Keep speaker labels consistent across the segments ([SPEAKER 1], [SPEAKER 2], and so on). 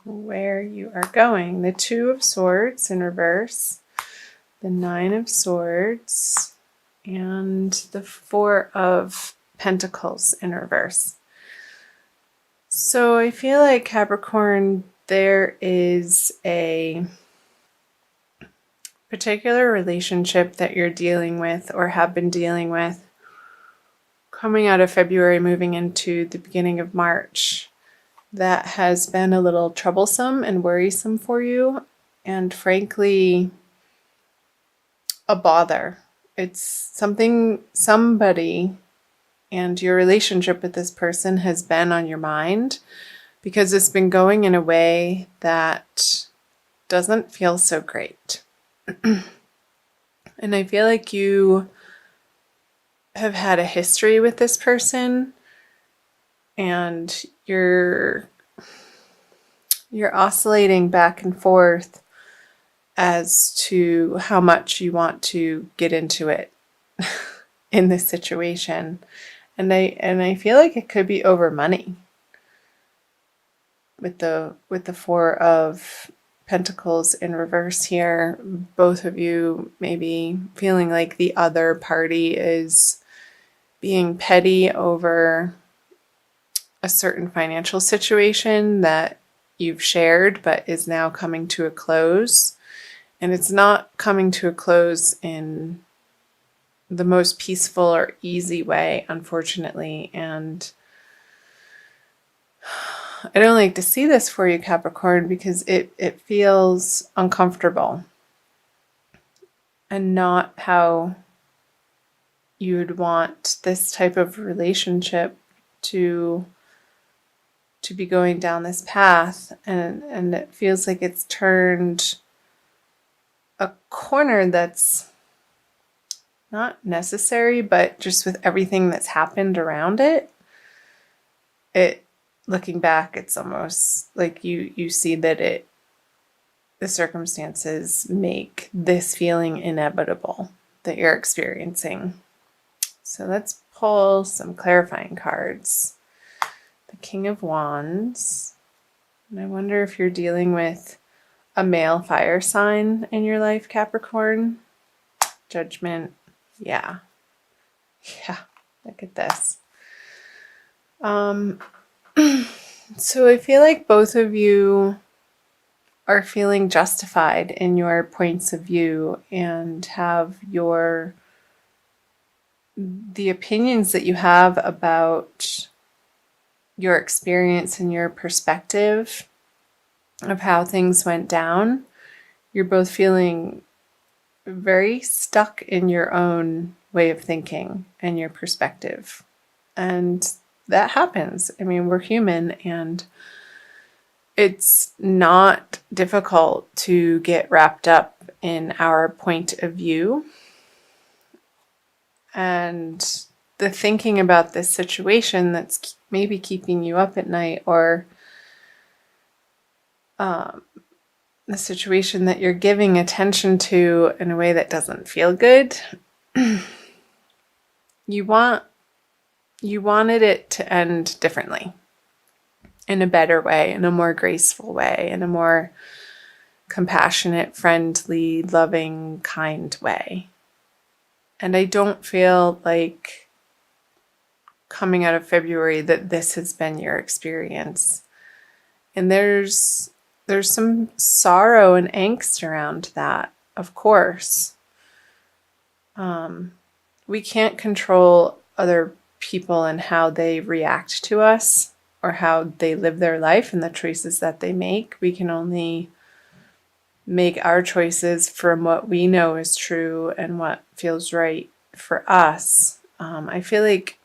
[SPEAKER 1] where you are going. The Two of Swords in reverse, the Nine of Swords, and the Four of Pentacles in reverse. So I feel like, Capricorn, there is a particular relationship that you're dealing with or have been dealing with coming out of February, moving into the beginning of March, that has been a little troublesome and worrisome for you, and frankly, a bother. It's somebody, and your relationship with this person has been on your mind because it's been going in a way that doesn't feel so great. And I feel like you have had a history with this person, and you're oscillating back and forth as to how much you want to get into it in this situation. And I feel like it could be over money. With the Four of Pentacles in reverse here, both of you maybe feeling like the other party is being petty over a certain financial situation that you've shared but is now coming to a close. And it's not coming to a close in the most peaceful or easy way, unfortunately. And I don't like to see this for you, Capricorn, because it feels uncomfortable and not how you would want this type of relationship to be going down this path. And it feels like it's turned a corner that's not necessary, but just with everything that's happened around it, looking back, it's almost like you see that the circumstances make this feeling inevitable that you're experiencing. So let's pull some clarifying cards. The King of Wands. And I wonder if you're dealing with a male fire sign in your life, Capricorn. Judgment. Yeah. Look at this. So I feel like both of you are feeling justified in your points of view and have the opinions that you have about your experience and your perspective of how things went down. You're both feeling very stuck in your own way of thinking and your perspective. And that happens. I mean, we're human, and it's not difficult to get wrapped up in our point of view. And the thinking about this situation that's maybe keeping you up at night, or the situation that you're giving attention to in a way that doesn't feel good, you wanted it to end differently, in a better way, in a more graceful way, in a more compassionate, friendly, loving, kind way. And I don't feel like, coming out of February, that this has been your experience. And there's some sorrow and angst around that, of course. We can't control other people and how they react to us or how they live their life and the choices that they make. We can only make our choices from what we know is true and what feels right for us. I feel like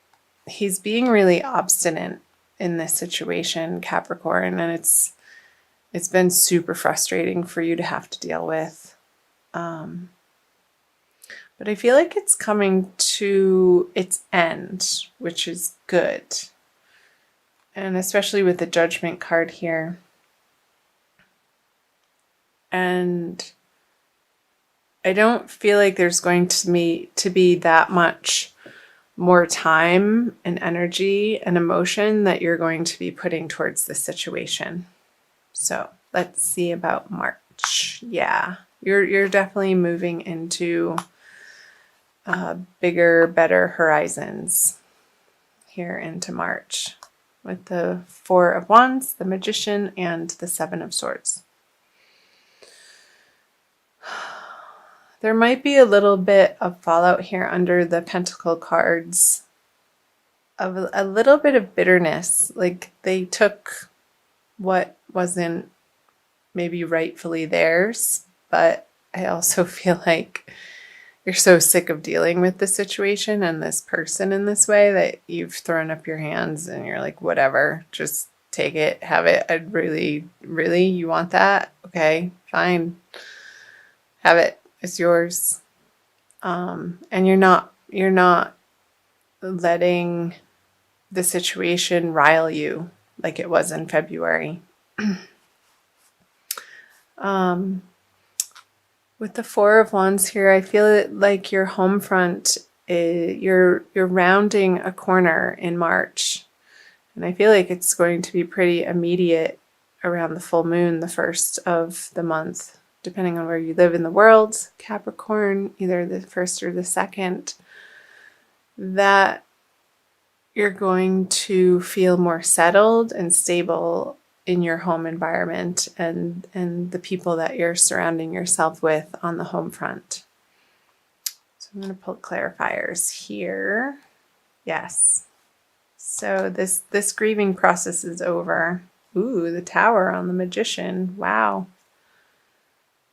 [SPEAKER 1] he's being really obstinate in this situation, Capricorn, and it's been super frustrating for you to have to deal with. But I feel like it's coming to its end, which is good. And especially with the Judgment card here. And I don't feel like there's going to be that much more time and energy and emotion that you're going to be putting towards this situation. So let's see about March. Yeah, you're definitely moving into bigger, better horizons here into March with the Four of Wands, the Magician, and the Seven of Swords. There might be a little bit of fallout here under the Pentacle cards of a little bit of bitterness. Like they took what wasn't maybe rightfully theirs, but I also feel like you're so sick of dealing with the situation and this person in this way that you've thrown up your hands and you're like, whatever, just take it, have it. I'd really, you want that? Okay, fine. Have it. It's yours. And you're not letting the situation rile you like it was in February. With the Four of Wands here, I feel like your home front, you're rounding a corner in March. And I feel like it's going to be pretty immediate around the full moon, the first of the month, depending on where you live in the world. Capricorn, either the first or the second, that you're going to feel more settled and stable in your home environment and the people that you're surrounding yourself with on the home front. So I'm going to pull clarifiers here. Yes. So this grieving process is over. Ooh, the Tower on the Magician. Wow.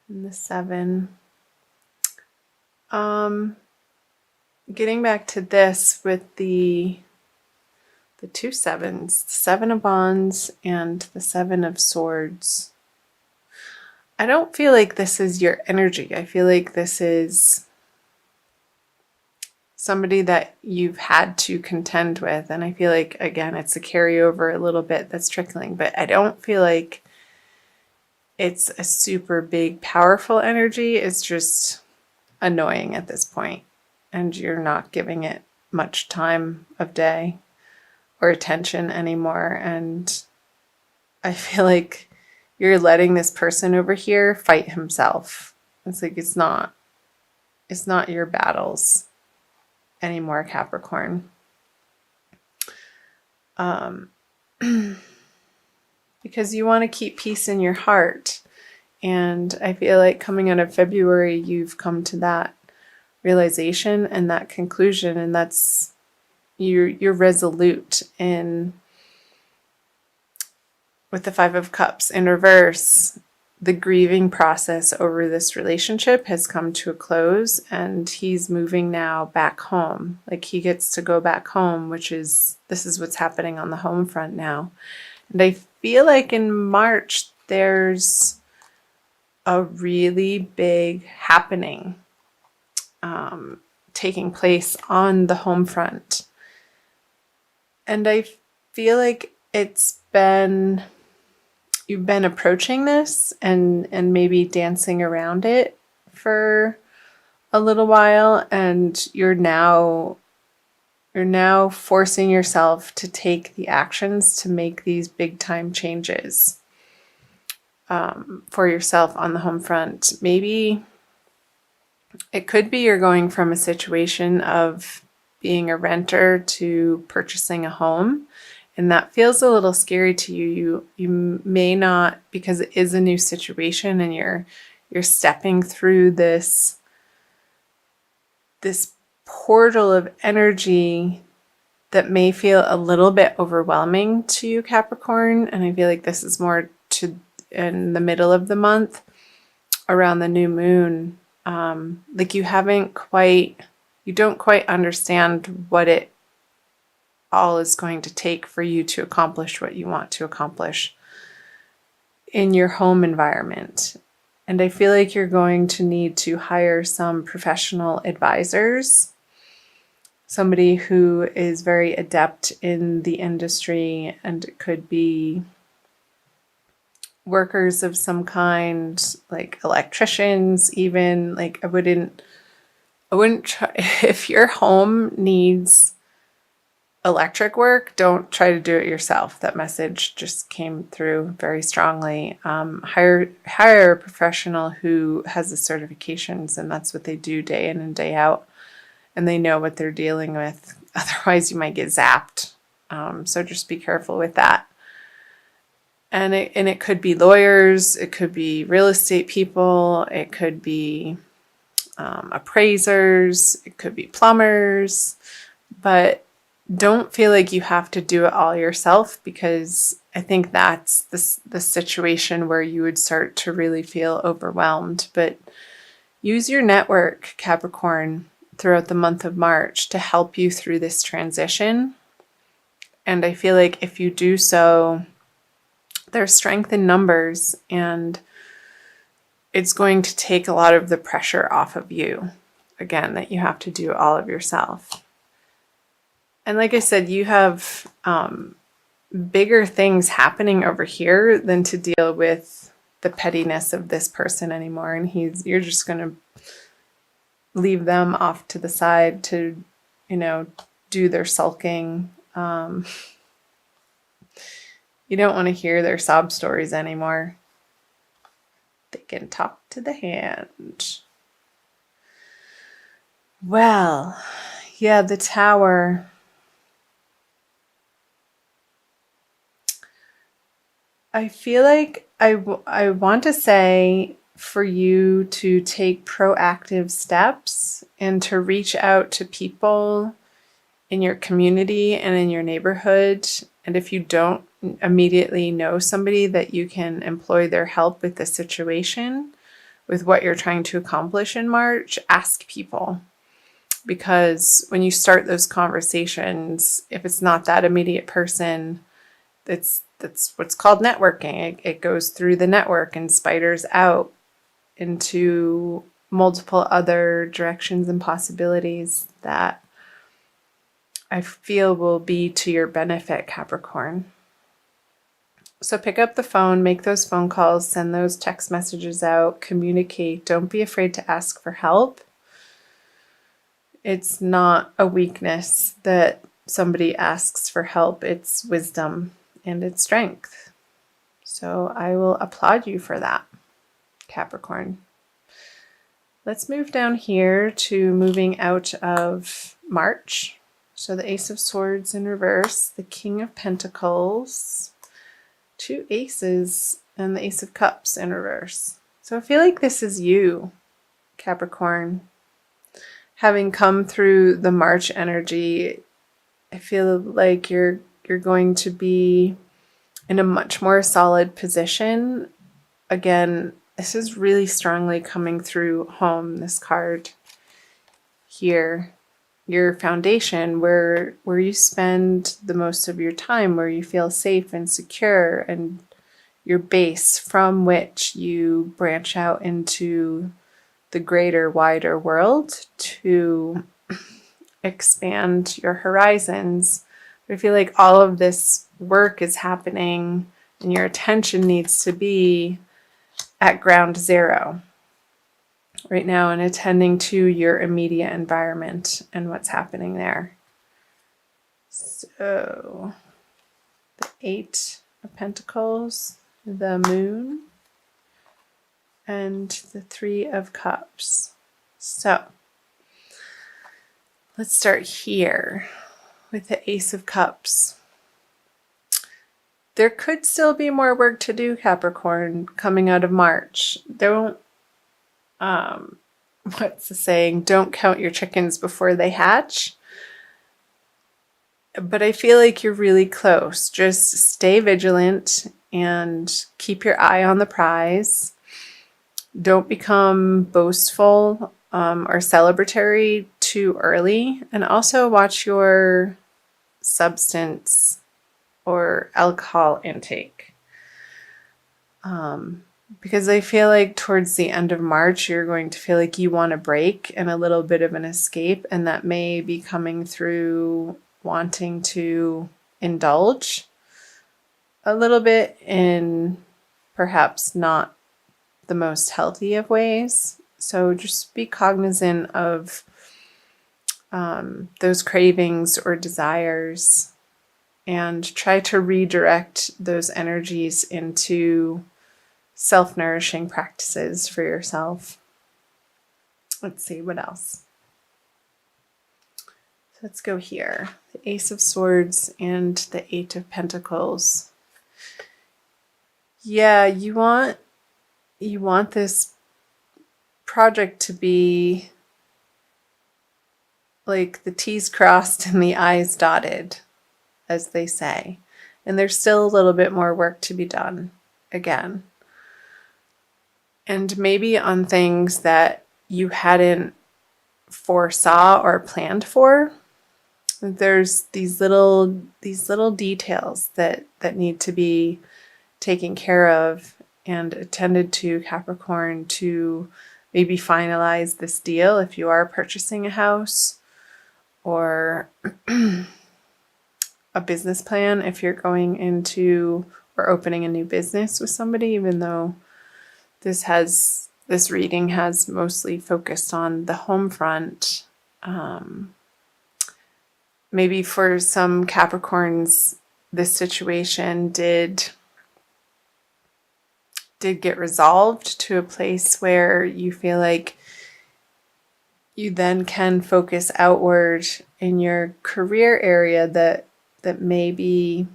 [SPEAKER 1] And the 7. Getting back to this with the two sevens, the 7 of Wands and the 7 of Swords. I don't feel like this is your energy. I feel like this is somebody that you've had to contend with. And I feel like, again, it's a carryover a little bit that's trickling, but I don't feel like it's a super big, powerful energy. It's just annoying at this point, and you're not giving it much time of day or attention anymore. And I feel like you're letting this person over here fight himself. It's like it's not your battles anymore, Capricorn. Because you want to keep peace in your heart. And I feel like coming out of February, you've come to that realization and that conclusion, and that's you're resolute in. With the 5 of Cups in reverse, the grieving process over this relationship has come to a close, and he's moving now back home. Like he gets to go back home, this is what's happening on the home front now. And I feel like in March, there's a really big happening taking place on the home front. And I feel like you've been approaching this and maybe dancing around it for a little while, and you're now forcing yourself to take the actions to make these big time changes for yourself on the home front. Maybe it could be you're going from a situation of being a renter to purchasing a home. And that feels a little scary to you. You may not, because it is a new situation and you're stepping through this portal of energy that may feel a little bit overwhelming to you, Capricorn. And I feel like this is more in the middle of the month around the new moon. Like you don't quite understand what it all is going to take for you to accomplish what you want to accomplish in your home environment. And I feel like you're going to need to hire some professional advisors, somebody who is very adept in the industry, and it could be workers of some kind, like electricians even. Like I wouldn't try if your home needs electric work, don't try to do it yourself. That message just came through very strongly. Hire a professional who has the certifications, and that's what they do day in and day out, and they know what they're dealing with. Otherwise, you might get zapped. So just be careful with that. And it could be lawyers, it could be real estate people, it could be appraisers, it could be plumbers, but don't feel like you have to do it all yourself, because I think that's the situation where you would start to really feel overwhelmed. But use your network, Capricorn, throughout the month of March to help you through this transition. And I feel like if you do so, there's strength in numbers, and it's going to take a lot of the pressure off of you. Again, that you have to do all of yourself. And like I said, you have bigger things happening over here than to deal with the pettiness of this person anymore. And you're just going to leave them off to the side to, do their sulking. You don't want to hear their sob stories anymore. They can talk to the hand. Well, yeah, the Tower. I feel like I want to say for you to take proactive steps and to reach out to people in your community and in your neighborhood. And if you don't immediately know somebody that you can employ their help with the situation, with what you're trying to accomplish in March, ask people. Because when you start those conversations, if it's not that immediate person, that's what's called networking. It goes through the network and spiders out into multiple other directions and possibilities that I feel will be to your benefit, Capricorn. So pick up the phone, make those phone calls, send those text messages out, communicate. Don't be afraid to ask for help. It's not a weakness that somebody asks for help. It's wisdom and it's strength. So I will applaud you for that, Capricorn. Let's move down here to moving out of March. So the Ace of Swords in reverse, the King of Pentacles, 2 aces, and the Ace of Cups in reverse. So I feel like this is you, Capricorn. Having come through the March energy, I feel like you're going to be in a much more solid position. Again, this is really strongly coming through home, this card here. Your foundation, where you spend the most of your time, where you feel safe and secure, and your base from which you branch out into the greater, wider world to expand your horizons. But I feel like all of this work is happening and your attention needs to be at ground zero right now and attending to your immediate environment and what's happening there. So the 8 of Pentacles, the Moon, and the 3 of Cups. So let's start here with the Ace of Cups. There could still be more work to do, Capricorn, coming out of March. Don't what's the saying? Don't count your chickens before they hatch. But I feel like you're really close. Just stay vigilant and keep your eye on the prize. Don't become boastful or celebratory too early. And also watch your substance or alcohol intake. Because I feel like towards the end of March, you're going to feel like you want a break and a little bit of an escape. And that may be coming through wanting to indulge a little bit in perhaps not the most healthy of ways. So just be cognizant of those cravings or desires, and try to redirect those energies into self-nourishing practices for yourself. Let's see, what else? So let's go here. The Ace of Swords and the Eight of Pentacles. Yeah, you want this project to be like the T's crossed and the I's dotted, as they say. And there's still a little bit more work to be done again. And maybe on things that you hadn't foresaw or planned for. There's these little details that need to be taken care of and attended to, Capricorn, to maybe finalize this deal if you are purchasing a house, or a business plan if you're going into or opening a new business with somebody, even though this reading has mostly focused on the home front. Maybe for some Capricorns, this situation did get resolved to a place where you feel like you then can focus outward in your career area that maybe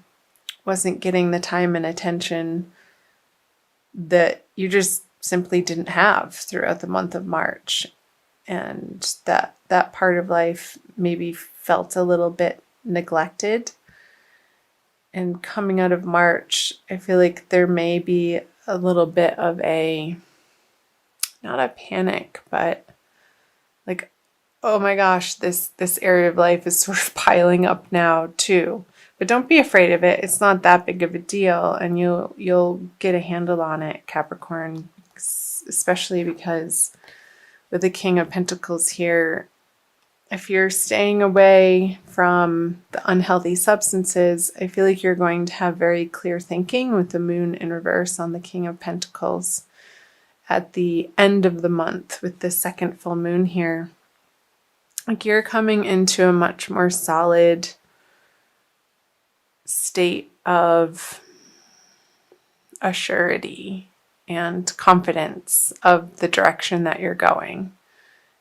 [SPEAKER 1] wasn't getting the time and attention that you just simply didn't have throughout the month of March. And that part of life maybe felt a little bit neglected. And coming out of March, I feel like there may be a little bit of not a panic, but like, oh my gosh, this area of life is sort of piling up now too. But don't be afraid of it. It's not that big of a deal, and you'll get a handle on it, Capricorn, especially because with the King of Pentacles here, if you're staying away from the unhealthy substances, I feel like you're going to have very clear thinking with the Moon in reverse on the King of Pentacles at the end of the month with the second full moon here. Like, you're coming into a much more solid state of assurity and confidence of the direction that you're going.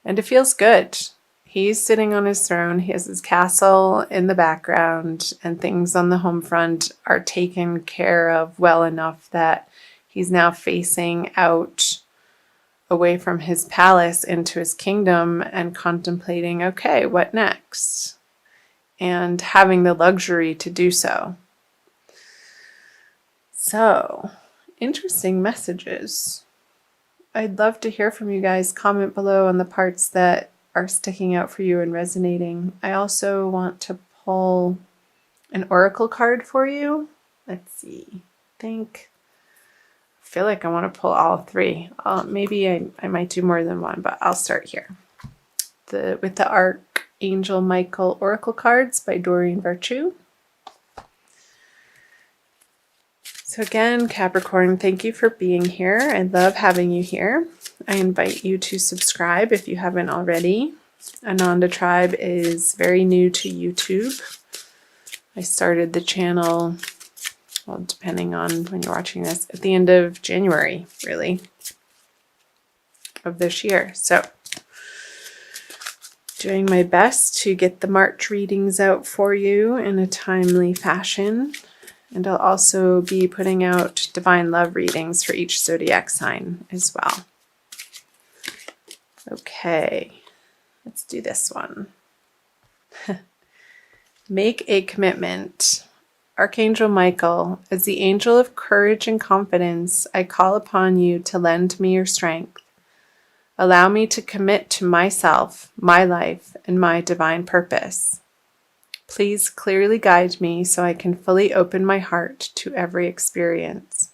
[SPEAKER 1] And it feels good. He's sitting on his throne. He has his castle in the background, and things on the home front are taken care of well enough that he's now facing out away from his palace into his kingdom and contemplating, okay, what next? And having the luxury to do so. So, interesting messages. I'd love to hear from you guys. Comment below on the parts that are sticking out for you and resonating. I also want to pull an oracle card for you. Let's see. I feel like I want to pull all three. Maybe I might do more than one, but I'll start here. With the Archangel Michael Oracle cards by Doreen Virtue. So again, Capricorn, thank you for being here. I love having you here. I invite you to subscribe if you haven't already. Ananda Tribe is very new to YouTube. I started the channel, well, depending on when you're watching this, at the end of January, really, of this year. So, doing my best to get the March readings out for you in a timely fashion. And I'll also be putting out divine love readings for each zodiac sign as well. Okay, let's do this one. Make a commitment. Archangel Michael, as the angel of courage and confidence, I call upon you to lend me your strength. Allow me to commit to myself, my life, and my divine purpose. Please clearly guide me so I can fully open my heart to every experience.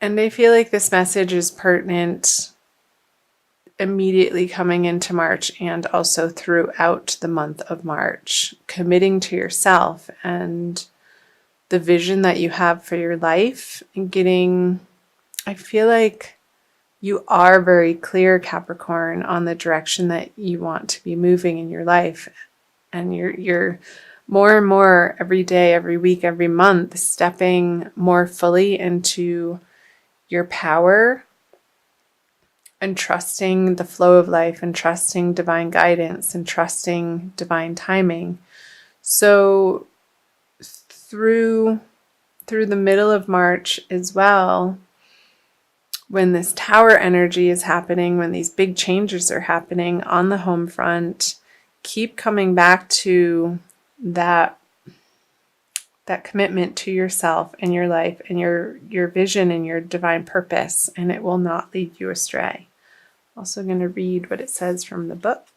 [SPEAKER 1] And I feel like this message is pertinent immediately coming into March and also throughout the month of March. Committing to yourself and the vision that you have for your life, and getting, I feel like, You are very clear, Capricorn, on the direction that you want to be moving in your life. And you're more and more every day, every week, every month, stepping more fully into your power and trusting the flow of life and trusting divine guidance and trusting divine timing. So through the middle of March as well, when this tower energy is happening, when these big changes are happening on the home front, keep coming back to that commitment to yourself and your life and your vision and your divine purpose, and it will not lead you astray. Also going to read what it says from the book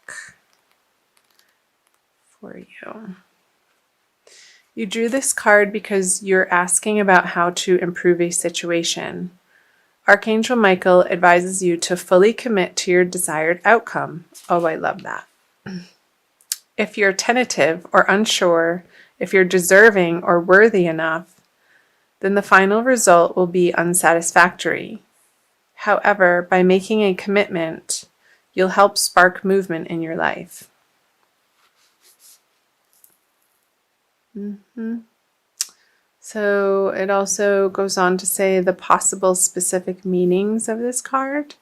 [SPEAKER 1] for you. You drew this card because you're asking about how to improve a situation. Archangel Michael advises you to fully commit to your desired outcome. Oh, I love that. If you're tentative or unsure, if you're deserving or worthy enough, then the final result will be unsatisfactory. However, by making a commitment, you'll help spark movement in your life. So it also goes on to say the possible specific meanings of this card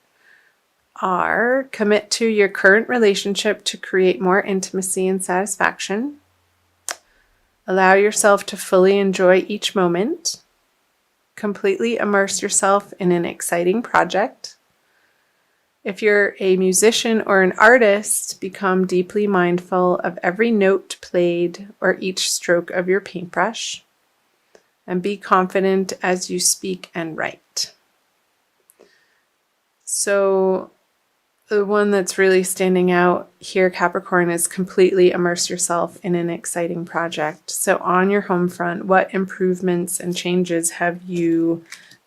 [SPEAKER 1] are: commit to your current relationship to create more intimacy and satisfaction. Allow yourself to fully enjoy each moment. Completely immerse yourself in an exciting project. If you're a musician or an artist, become deeply mindful of every note played or each stroke of your paintbrush, and be confident as you speak and write. So the one that's really standing out here, Capricorn, is completely immerse yourself in an exciting project. So on your home front, what improvements and changes have you